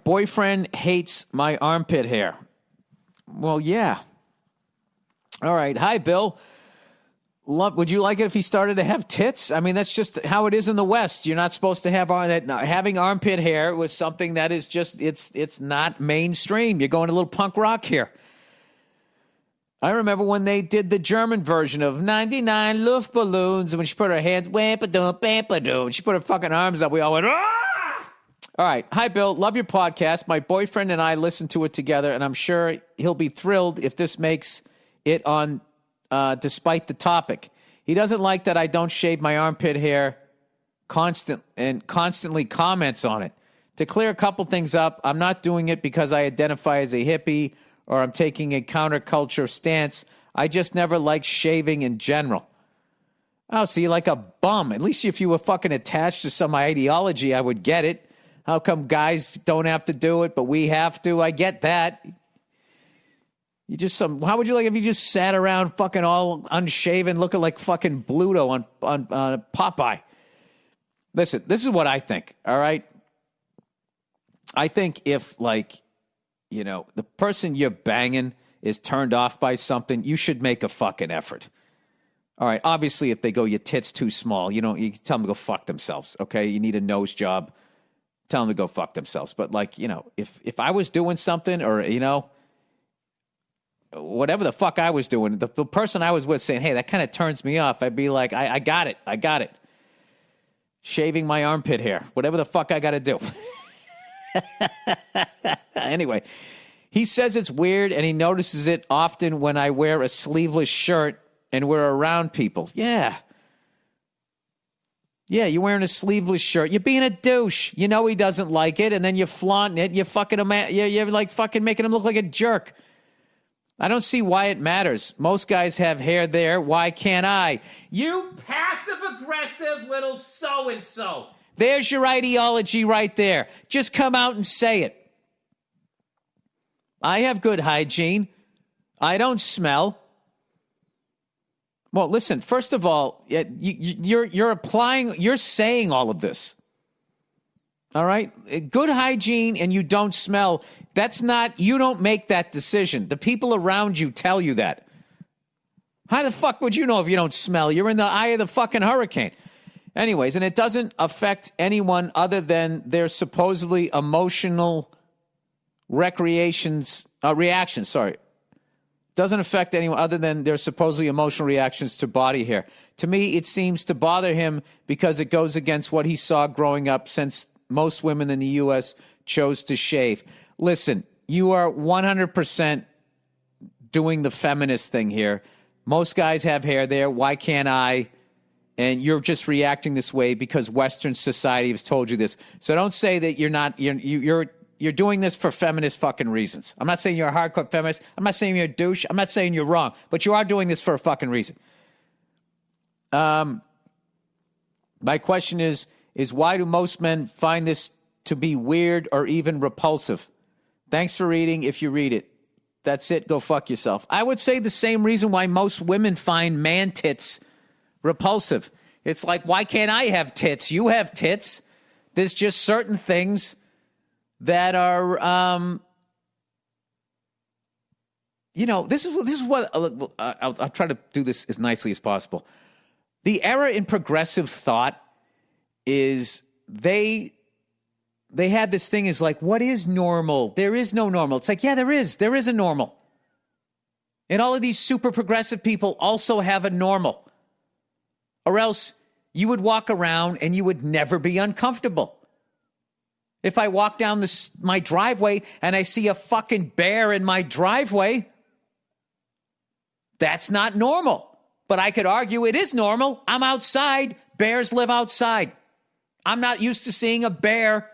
boyfriend hates my armpit hair. Well, yeah. All right. Hi, Bill. Would you like it if he started to have tits? I mean, that's just how it is in the West. You're not supposed to have that. Having armpit hair was something that is just, it's not mainstream. You're going a little punk rock here. I remember when they did the German version of 99 Luftballons, and when she put her hands, and she put her fucking arms up, we all went, ah! All right. Hi, Bill. Love your podcast. My boyfriend and I listen to it together, and I'm sure he'll be thrilled if this makes it on despite the topic. He doesn't like that I don't shave my armpit hair constantly comments on it. To clear a couple things up, I'm not doing it because I identify as a hippie or I'm taking a counterculture stance. I just never liked shaving in general. Oh, so you're like a bum. At least if you were fucking attached to some ideology, I would get it. How come guys don't have to do it, but we have to? I get that. How would you like if you just sat around fucking all unshaven, looking like fucking Bluto on Popeye? Listen, this is what I think, all right? I think if, the person you're banging is turned off by something, you should make a fucking effort. All right, obviously, if they go, your tit's too small, you tell them to go fuck themselves, okay? You need a nose job, tell them to go fuck themselves. But, if I was doing something or, whatever the fuck I was doing, the person I was with saying, hey, that kind of turns me off, I'd be like, I got it. Shaving my armpit hair, whatever the fuck I got to do. Anyway, he says it's weird and he notices it often when I wear a sleeveless shirt and we're around people. Yeah, you're wearing a sleeveless shirt. You're being a douche. You know he doesn't like it, and then you're flaunting it. You're fucking you're like fucking making him look like a jerk. I don't see why it matters. Most guys have hair there. Why can't I? You passive-aggressive little so-and-so. There's your ideology right there. Just come out and say it. I have good hygiene. I don't smell. Well, listen, first of all, you're saying all of this. All right? Good hygiene and you don't smell, you don't make that decision. The people around you tell you that. How the fuck would you know if you don't smell? You're in the eye of the fucking hurricane. Anyways, and it doesn't affect anyone other than their supposedly emotional reactions. Doesn't affect anyone other than their supposedly emotional reactions to body hair. To me, it seems to bother him because it goes against what he saw growing up, since most women in the U.S. chose to shave. Listen, you are 100% doing the feminist thing here. Most guys have hair there. Why can't I? And you're just reacting this way because Western society has told you this. So don't say that you're not. You're doing this for feminist fucking reasons. I'm not saying you're a hardcore feminist. I'm not saying you're a douche. I'm not saying you're wrong. But you are doing this for a fucking reason. My question is why do most men find this to be weird or even repulsive? Thanks for reading. If you read it, that's it. Go fuck yourself. I would say the same reason why most women find man tits repulsive. It's like, why can't I have tits? You have tits. There's just certain things that are, this is what I'll try to do this as nicely as possible. The error in progressive thought is they have this thing is like, what is normal? There is no normal. It's like, yeah, there is a normal. And all of these super progressive people also have a normal. Or else you would walk around and you would never be uncomfortable. If I walk down my driveway and I see a fucking bear in my driveway, that's not normal. But I could argue it is normal. I'm outside. Bears live outside. I'm not used to seeing a bear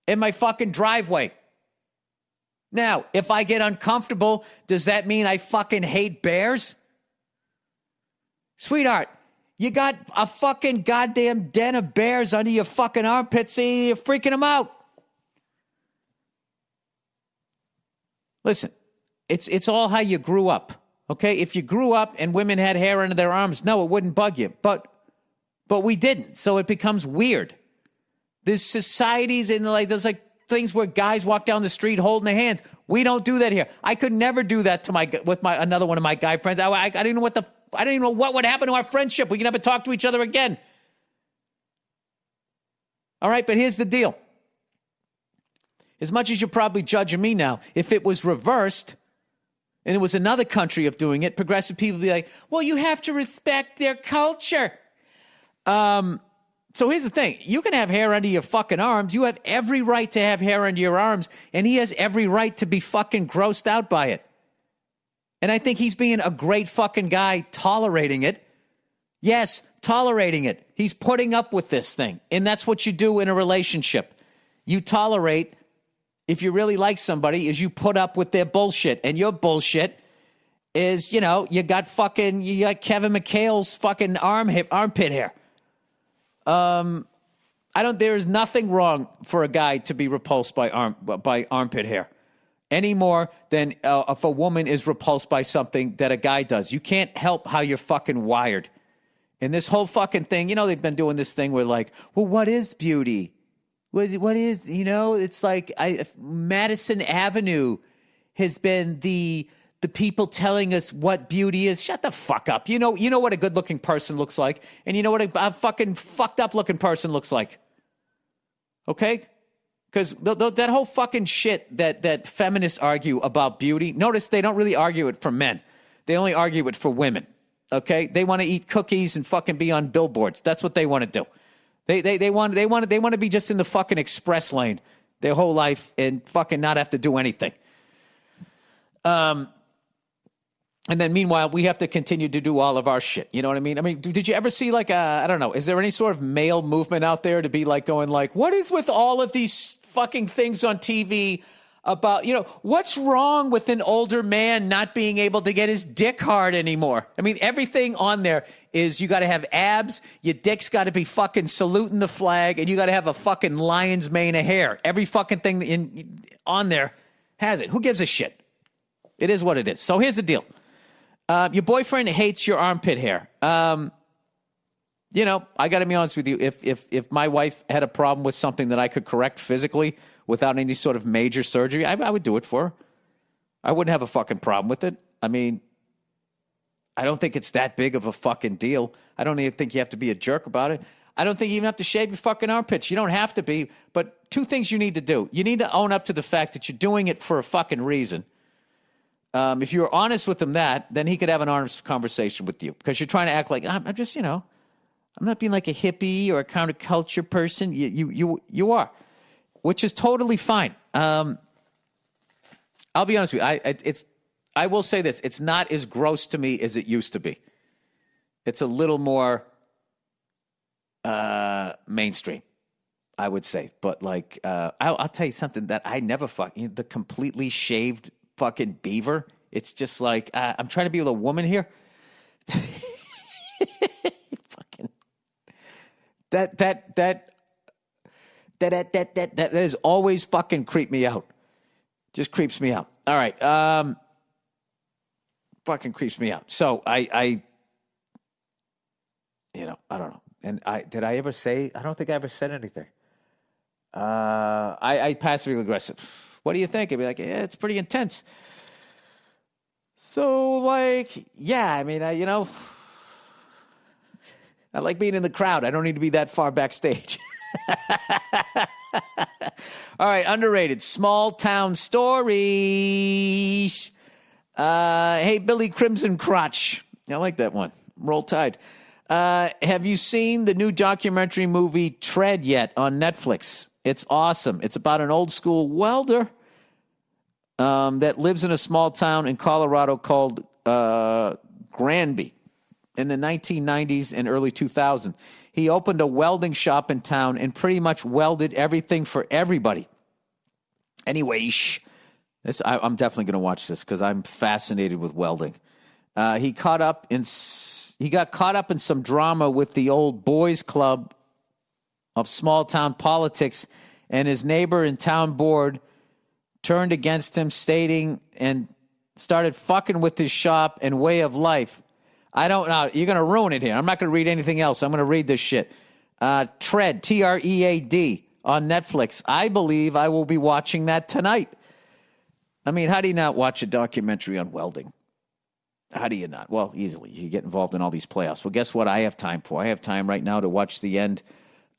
in my fucking driveway. Now, if I get uncomfortable, does that mean I fucking hate bears? Sweetheart, you got a fucking goddamn den of bears under your fucking armpits. See, you're freaking them out. Listen, it's all how you grew up, okay? If you grew up and women had hair under their arms, no, it wouldn't bug you. But we didn't, so it becomes weird. There's societies and there's like things where guys walk down the street holding their hands. We don't do that here. I could never do that to another one of my guy friends. I didn't know I didn't even know what would happen to our friendship. We can never talk to each other again. All right, but here's the deal. As much as you're probably judging me now, if it was reversed and it was another country of doing it, progressive people would be like, well, you have to respect their culture. So here's the thing. You can have hair under your fucking arms. You have every right to have hair under your arms, and he has every right to be fucking grossed out by it. And I think he's being a great fucking guy tolerating it. Yes, tolerating it. He's putting up with this thing. And that's what you do in a relationship. You tolerate, if you really like somebody, is you put up with their bullshit. And your bullshit is, you got Kevin McHale's fucking armpit hair. There is nothing wrong for a guy to be repulsed by armpit hair. Any more than if a woman is repulsed by something that a guy does. You can't help how you're fucking wired. And this whole fucking thing, they've been doing this thing where like, well, what is beauty? What is, it's like Madison Avenue has been the people telling us what beauty is. Shut the fuck up. You know what a good looking person looks like. And you know what a fucking fucked up looking person looks like. Okay? Because that whole fucking shit that feminists argue about beauty, notice they don't really argue it for men. They only argue it for women, okay? They want to eat cookies and fucking be on billboards. That's what they want to do. They want to be just in the fucking express lane their whole life and fucking not have to do anything. And then meanwhile, we have to continue to do all of our shit. You know what I mean? I mean, did you ever see like I don't know, is there any sort of male movement out there to be like going like, what is with all of these fucking things on TV about, what's wrong with an older man not being able to get his dick hard anymore? I mean, everything on there is you got to have abs, your dick's got to be fucking saluting the flag, and you got to have a fucking lion's mane of hair. Every fucking thing on there has it. Who gives a shit? It is what it is. So here's the deal. Your boyfriend hates your armpit hair. I got to be honest with you. If my wife had a problem with something that I could correct physically without any sort of major surgery, I would do it for her. I wouldn't have a fucking problem with it. I mean, I don't think it's that big of a fucking deal. I don't even think you have to be a jerk about it. I don't think you even have to shave your fucking armpits. You don't have to be. But two things you need to do. You need to own up to the fact that you're doing it for a fucking reason. If you were honest with him then he could have an honest conversation with you because you're trying to act like I'm just, I'm not being like a hippie or a counterculture person. You are, which is totally fine. I'll be honest with you. I will say this. It's not as gross to me as it used to be. It's a little more mainstream, I would say. But like, I'll tell you something that I never the completely shaved fucking beaver. It's just like I'm trying to be with a woman here. Fucking that has always fucking creeped me out. Just creeps me out. All right, fucking creeps me out. So I don't know. And did I ever say? I don't think I ever said anything. I passively aggressive. What do you think? I'd be like, yeah, it's pretty intense. So, like, yeah, I mean, I like being in the crowd. I don't need to be that far backstage. All right, underrated. Small town stories. Hey, Billy Crimson Crotch. I like that one. Roll Tide. Have you seen the new documentary movie Tread yet on Netflix? It's awesome. It's about an old school welder that lives in a small town in Colorado called Granby in the 1990s and early 2000s. He opened a welding shop in town and pretty much welded everything for everybody. Anyway, I'm definitely going to watch this because I'm fascinated with welding. He got caught up in some drama with the old boys club of small town politics, and his neighbor and town board turned against him, stating and started fucking with his shop and way of life. I don't know. You're going to ruin it here. I'm not going to read anything else. I'm going to read this shit. Tread, T-R-E-A-D. on Netflix. I believe I will be watching that tonight. I mean, how do you not watch a documentary on welding? How do you not? Well, easily. You get involved in all these playoffs. Well, guess what I have time for? I have time right now to watch the end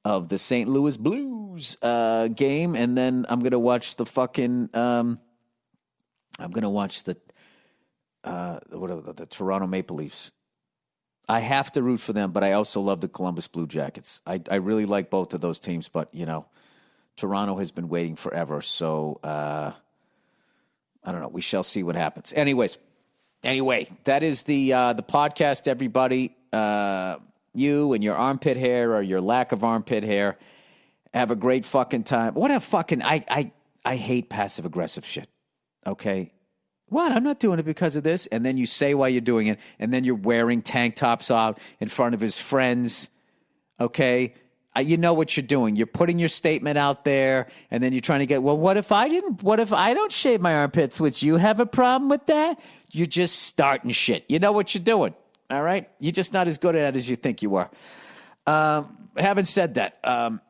of the St. Louis Blues game, and then I'm going to watch the fucking I'm going to watch the Toronto Maple Leafs. I have to root for them, but I also love the Columbus Blue Jackets. I really like both of those teams, but, you know, Toronto has been waiting forever, so I don't know. We shall see what happens. Anyway, that is the podcast, everybody. You and your armpit hair or your lack of armpit hair, have a great fucking time. What a fucking... I hate passive-aggressive shit, okay? What? I'm not doing it because of this. And then you say why you're doing it, and then you're wearing tank tops out in front of his friends, okay? You know what you're doing. You're putting your statement out there, and then you're trying to get, well, what if I don't shave my armpits? Would you have a problem with that? You're just starting shit. You know what you're doing, all right? You're just not as good at it as you think you are. Having said that,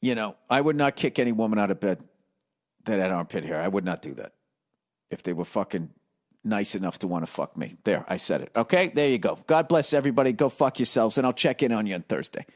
you know, I would not kick any woman out of bed that had armpit hair. I would not do that if they were fucking nice enough to want to fuck me. There, I said it. Okay, there you go. God bless everybody. Go fuck yourselves, and I'll check in on you on Thursday.